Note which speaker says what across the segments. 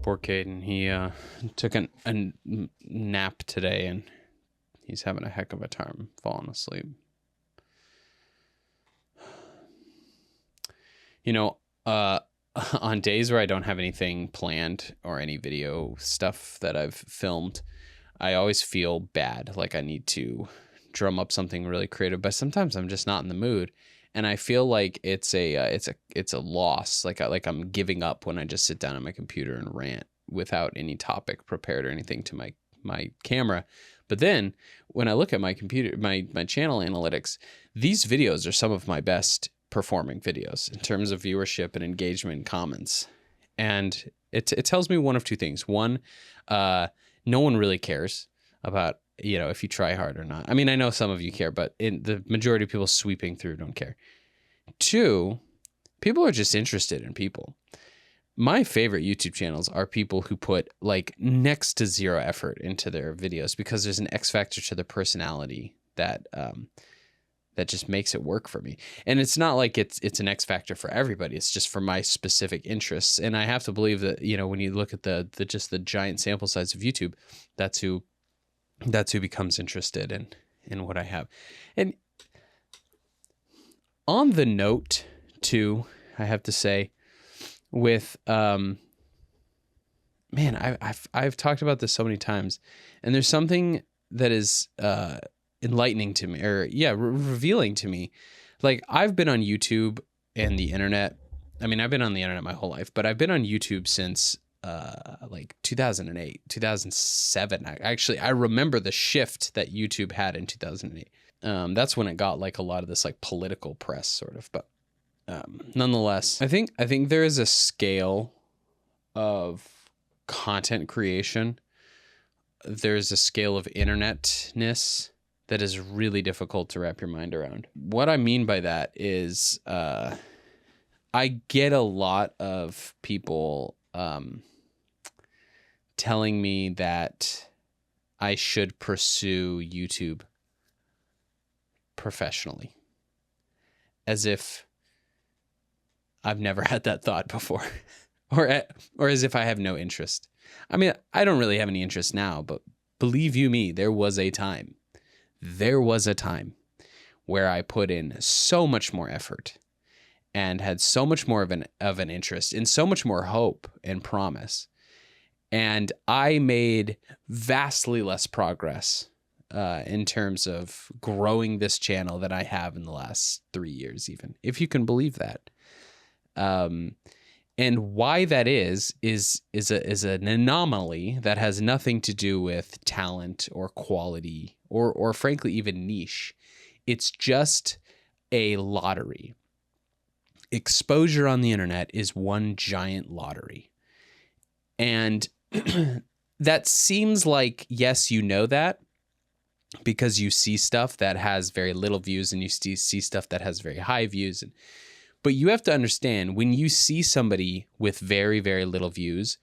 Speaker 1: Poor Caden. He took a nap today, and he's having a heck of a time falling asleep. You know, on days where I don't have anything planned or any video stuff that I've filmed, I always feel bad. Like I need to drum up something really creative, but sometimes I'm just not in the mood. And I feel like it's a loss. Like I'm giving up when I just sit down on my computer and rant without any topic prepared or anything to my camera. But then when I look at my computer, my channel analytics, these videos are some of my best performing videos in terms of viewership and engagement and comments. And it tells me one of two things. One, no one really cares about, if you try hard or not. I mean, I know some of you care, but the majority of people sweeping through don't care. Two, people are just interested in people. My favorite YouTube channels are people who put like next to zero effort into their videos because there's an X factor to their personality that just makes it work for me. And it's not like it's an X factor for everybody. It's just for my specific interests. And I have to believe that, when you look at the giant sample size of YouTube, that's who becomes interested in what I have. And on the note too, I have to say with, I've talked about this so many times, and there's something that is, enlightening to me, or revealing to me. Like I've been on YouTube and the internet. I mean, I've been on the internet my whole life, but I've been on YouTube since like 2008, 2007. I remember the shift that YouTube had in 2008. That's when it got like a lot of this like political press sort of, but nonetheless, I think there is a scale of content creation. There's a scale of internetness that is really difficult to wrap your mind around. What I mean by that is I get a lot of people telling me that I should pursue YouTube professionally, as if I've never had that thought before, or as if I have no interest. I mean, I don't really have any interest now, but believe you me, there was a time where I put in so much more effort and had so much more of an interest and so much more hope and promise. And I made vastly less progress in terms of growing this channel than I have in the last 3 years, even, if you can believe that. And why that is an anomaly that has nothing to do with talent or quality or frankly even niche. It's just a lottery. Exposure on the internet is one giant lottery. And that seems like, yes, you know that because you see stuff that has very little views and you see stuff that has very high views. But you have to understand, when you see somebody with very, very little views,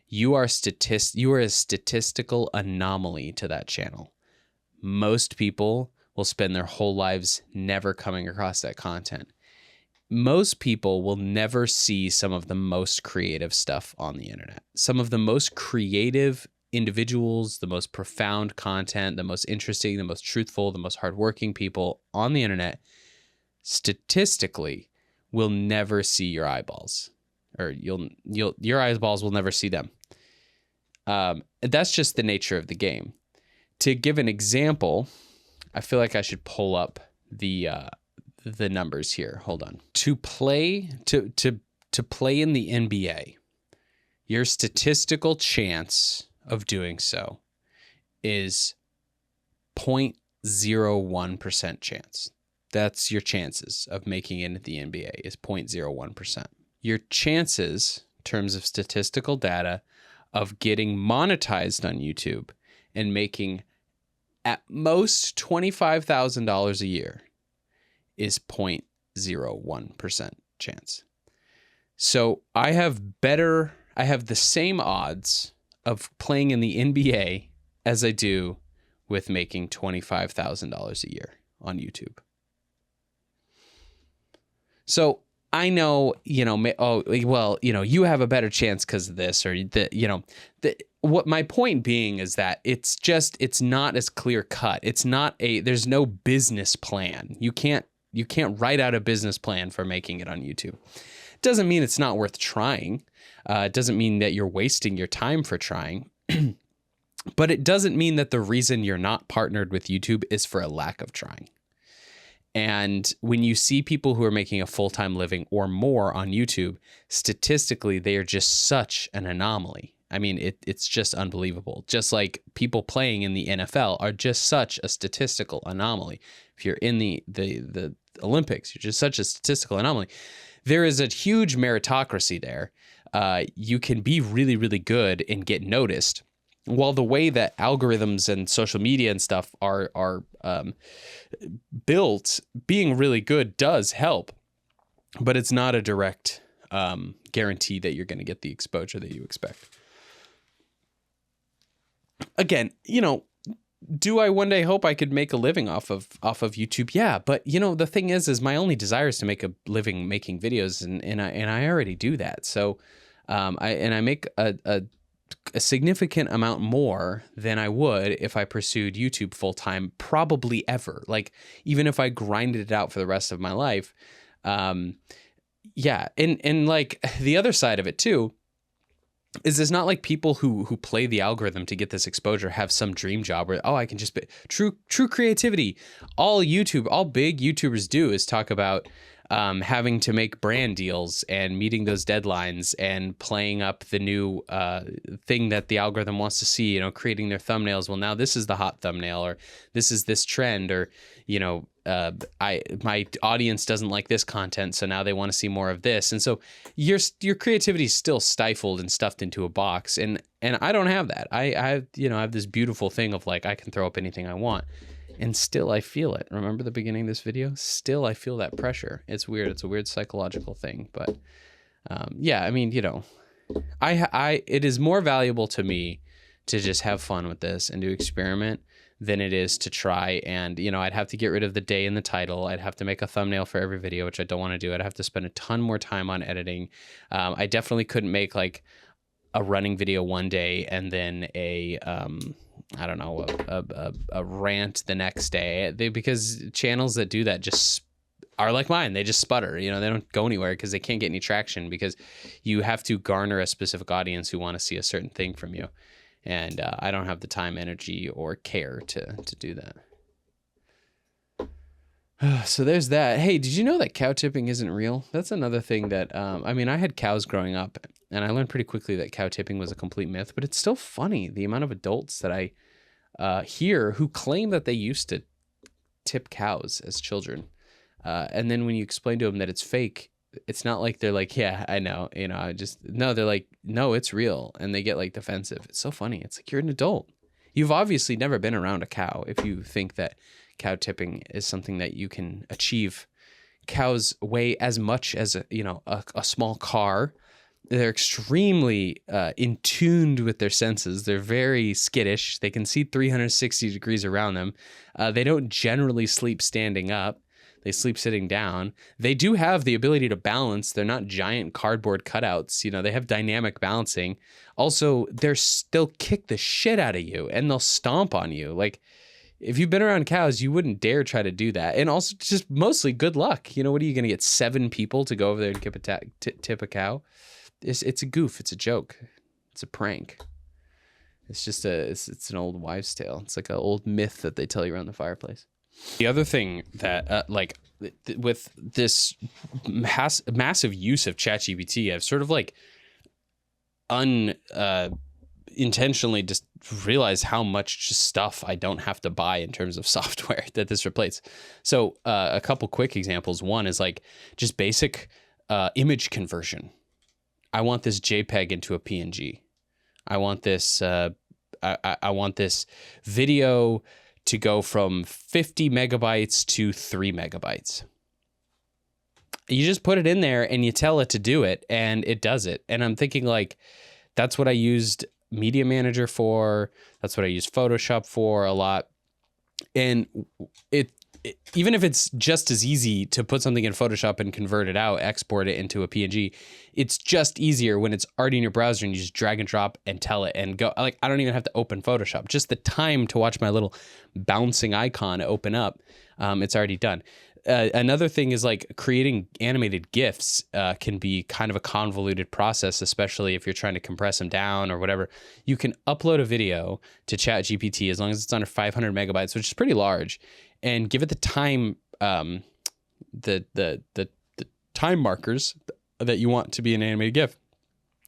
Speaker 1: you are a statistical anomaly to that channel. Most people will spend their whole lives never coming across that content. Most people will never see some of the most creative stuff on the internet. Some of the most creative individuals, the most profound content, the most interesting, the most truthful, the most hardworking people on the internet, statistically, will never see your eyeballs, or your eyeballs will never see them. That's just the nature of the game. To give an example, I feel like I should pull up the numbers here. Hold on. To play in the NBA, your statistical chance of doing so is 0.01% chance. That's your chances of making it into the NBA is 0.01%. Your chances, in terms of statistical data, of getting monetized on YouTube and making at most $25,000 a year is 0.01% chance. So I have the same odds of playing in the NBA as I do with making $25,000 a year on YouTube. So I know, oh, well, you have a better chance because of this, or what my point being is that it's not as clear cut. There's no business plan. You can't write out a business plan for making it on YouTube. Doesn't mean it's not worth trying. It doesn't mean that you're wasting your time for trying. But it doesn't mean that the reason you're not partnered with YouTube is for a lack of trying. And when you see people who are making a full-time living or more on YouTube, statistically, they are just such an anomaly. I mean, it's just unbelievable. Just like people playing in the NFL are just such a statistical anomaly. If you're in the Olympics, you're just such a statistical anomaly. There is a huge meritocracy there. You can be really, really good and get noticed. While the way that algorithms and social media and stuff are built, being really good does help, but it's not a direct guarantee that you're going to get the exposure that you expect. Again, do I one day hope I could make a living off of YouTube? Yeah, but the thing is my only desire is to make a living making videos, and I already do that. So I make a significant amount more than I would if I pursued YouTube full time, probably ever. Like, even if I grinded it out for the rest of my life. Yeah. And like the other side of it too, is it's not like people who play the algorithm to get this exposure have some dream job where, I can just be true creativity. All big YouTubers do is talk about having to make brand deals and meeting those deadlines and playing up the new thing that the algorithm wants to see, creating their thumbnails. Well, now this is the hot thumbnail, or this is this trend, or, my audience doesn't like this content, so now they want to see more of this. And so your creativity is still stifled and stuffed into a box. And I don't have that. I have this beautiful thing of like, I can throw up anything I want. And still I feel it. Remember the beginning of this video? Still I feel that pressure. It's weird. It's a weird psychological thing. But yeah, I mean, it is more valuable to me to just have fun with this and to experiment than it is to try. And, I'd have to get rid of the day in the title. I'd have to make a thumbnail for every video, which I don't want to do. I'd have to spend a ton more time on editing. I definitely couldn't make like a running video one day and then a rant the next day, because channels that do that just are like mine. They just sputter, they don't go anywhere because they can't get any traction, because you have to garner a specific audience who want to see a certain thing from you. And I don't have the time, energy, or care to do that. So there's that. Hey, did you know that cow tipping isn't real? That's another thing that, I had cows growing up, and I learned pretty quickly that cow tipping was a complete myth, but it's still funny, the amount of adults that I hear who claim that they used to tip cows as children. And then when you explain to them that it's fake, it's not like they're like, yeah, I know, they're like, no, it's real. And they get like defensive. It's so funny. It's like, you're an adult. You've obviously never been around a cow if you think that cow tipping is something that you can achieve. Cows weigh as much as a small car. They're extremely in tuned with their senses. They're very skittish. They can see 360 degrees around them. They don't generally sleep standing up. They sleep sitting down. They do have the ability to balance. They're not giant cardboard cutouts. They have dynamic balancing. Also, they'll kick the shit out of you and they'll stomp on you. Like, if you've been around cows, you wouldn't dare try to do that. And also just mostly good luck. What are you going to get 7 people to go over there and tip a cow? It's a goof. It's a joke. It's a prank. It's just it's an old wives' tale. It's like an old myth that they tell you around the fireplace. The other thing that with this massive use of ChatGPT, I've sort of like intentionally just realized how much stuff I don't have to buy in terms of software that this replaces. So a couple quick examples. One is like just basic image conversion. I want this JPEG into a PNG. I want this I want this video to go from 50 megabytes to 3 megabytes. You just put it in there and you tell it to do it, and it does it. And I'm thinking, like, that's what I used Media Manager for. That's what I used Photoshop for a lot. And even if it's just as easy to put something in Photoshop and convert it out, export it into a PNG, it's just easier when it's already in your browser and you just drag and drop and tell it and go. Like, I don't even have to open Photoshop. Just the time to watch my little bouncing icon open up, it's already done. Another thing is like creating animated GIFs can be kind of a convoluted process, especially if you're trying to compress them down or whatever. You can upload a video to ChatGPT as long as it's under 500 megabytes, which is pretty large, and give it the time, the time markers that you want to be an animated GIF.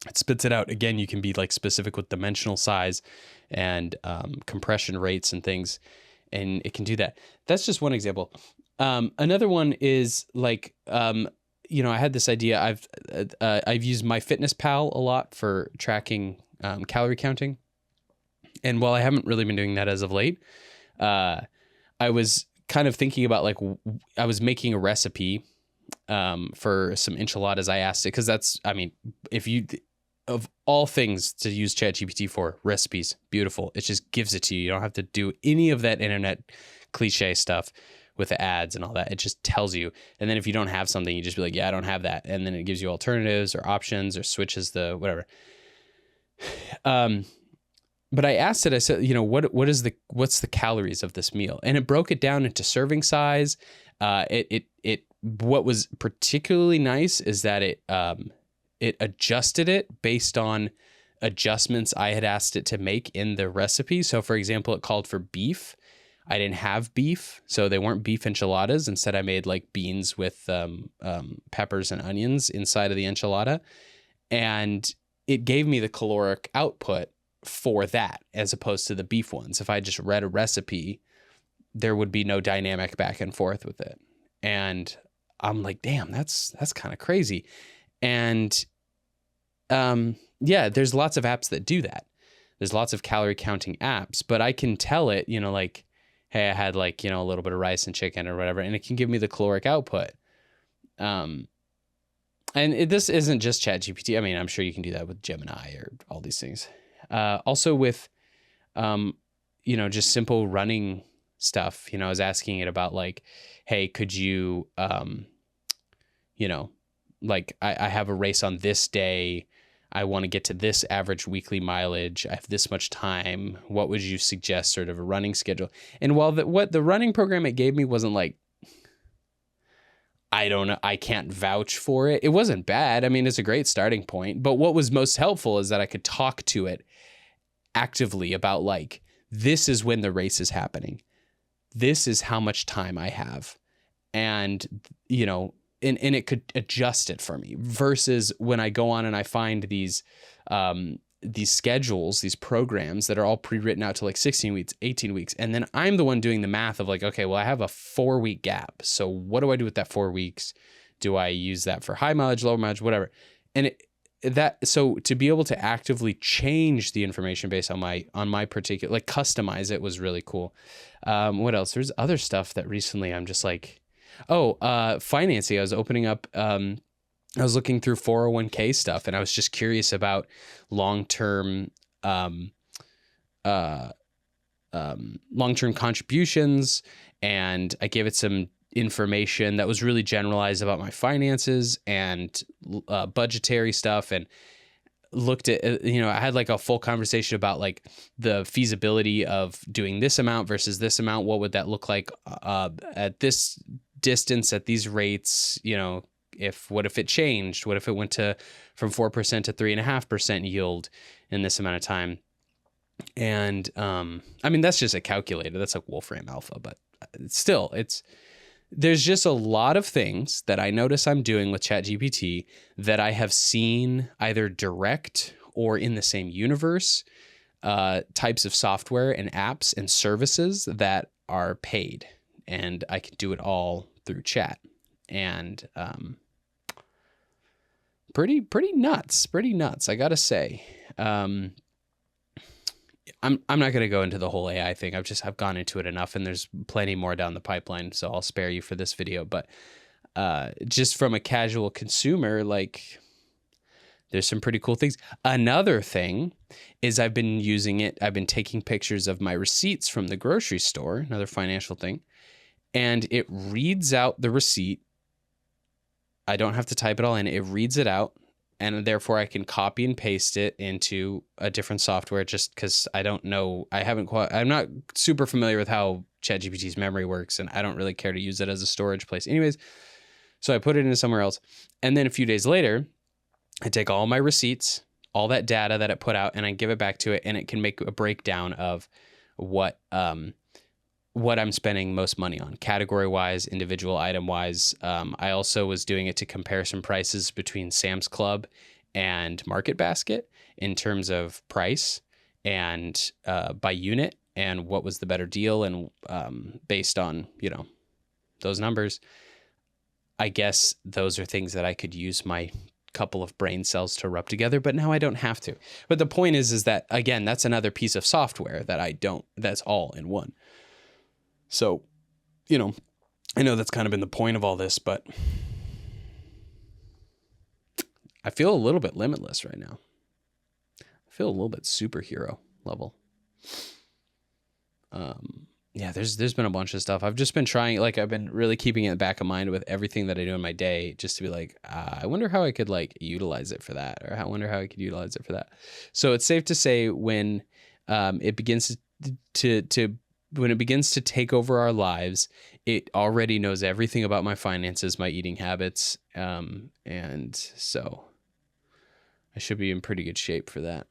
Speaker 1: It spits it out. Again, you can be like specific with dimensional size and compression rates and things, and it can do that. That's just one example. Another one is like, I had this idea. I've used MyFitnessPal a lot for tracking calorie counting, and while I haven't really been doing that as of late, I was kind of thinking about like I was making a recipe for some enchiladas. I asked it because that's, I mean, if you, of all things to use ChatGPT for, recipes, beautiful. It just gives it to you. You don't have to do any of that internet cliche stuff with the ads and all that. It just tells you. And then if you don't have something, you just be like, yeah, I don't have that. And then it gives you alternatives or options or switches the whatever. But I asked it, I said, what's the calories of this meal? And it broke it down into serving size. What was particularly nice is that it adjusted it based on adjustments I had asked it to make in the recipe. So for example, it called for beef. I didn't have beef, so they weren't beef enchiladas. Instead, I made like beans with peppers and onions inside of the enchilada. And it gave me the caloric output for that as opposed to the beef ones. If I just read a recipe, there would be no dynamic back and forth with it. And I'm like, damn, that's kind of crazy. And there's lots of apps that do that. There's lots of calorie counting apps, but I can tell it, like, hey, I had like, a little bit of rice and chicken or whatever, and it can give me the caloric output. And this isn't just ChatGPT. I mean, I'm sure you can do that with Gemini or all these things. Also with, just simple running stuff. I was asking it about like, hey, could you, like I have a race on this day. I want to get to this average weekly mileage. I have this much time. What would you suggest sort of a running schedule? And while what the running program it gave me wasn't like, I don't know, I can't vouch for it. It wasn't bad. I mean, it's a great starting point. But what was most helpful is that I could talk to it actively about like, this is when the race is happening. This is how much time I have. And, and it could adjust it for me versus when I go on and I find these schedules, these programs that are all pre-written out to like 16 weeks, 18 weeks. And then I'm the one doing the math of like, okay, well, I have a 4-week gap. So what do I do with that 4 weeks? Do I use that for high mileage, low mileage, whatever? And so to be able to actively change the information based on my particular, like customize it was really cool. What else? There's other stuff that recently I'm just like, financing. I was opening up, I was looking through 401k stuff and I was just curious about long-term contributions. And I gave it some information that was really generalized about my finances and budgetary stuff, and looked at, I had like a full conversation about like the feasibility of doing this amount versus this amount. What would that look like at this distance, at these rates? What if it changed? What if it went from 4% to 3.5% yield in this amount of time? And I mean, that's just a calculator. That's like Wolfram Alpha, but still, there's just a lot of things that I notice I'm doing with ChatGPT that I have seen either direct or in the same universe, types of software and apps and services that are paid, and I can do it all through chat. And pretty nuts, I gotta say. I'm not going to go into the whole AI thing. I've gone into it enough, and there's plenty more down the pipeline, so I'll spare you for this video. But just from a casual consumer, like, there's some pretty cool things. Another thing is I've been using it. I've been taking pictures of my receipts from the grocery store, another financial thing. and it reads out the receipt. I don't have to type it all in. It reads it out, and therefore I can copy and paste it into a different software just because I don't know. I'm not super familiar with how ChatGPT's memory works, and I don't really care to use it as a storage place. Anyways, so I put it into somewhere else. And then a few days later, I take all my receipts, all that data that it put out, and I give it back to it, and it can make a breakdown of what I'm spending most money on, category wise, individual item wise. I also was doing it to compare some prices between Sam's Club and Market Basket in terms of price and by unit, and what was the better deal. And based on, those numbers, I guess those are things that I could use my couple of brain cells to rub together, but now I don't have to. But the point is that, again, that's another piece of software that's all in one. So, I know that's kind of been the point of all this, but I feel a little bit limitless right now. I feel a little bit superhero level. Yeah, there's been a bunch of stuff. I've just been trying, I've been really keeping it in the back of mind with everything that I do in my day, just to be like, I wonder how I could utilize it for that, or I wonder how I could utilize it for that. So it's safe to say when it begins when it begins to take over our lives, it already knows everything about my finances, my eating habits. And so I should be in pretty good shape for that.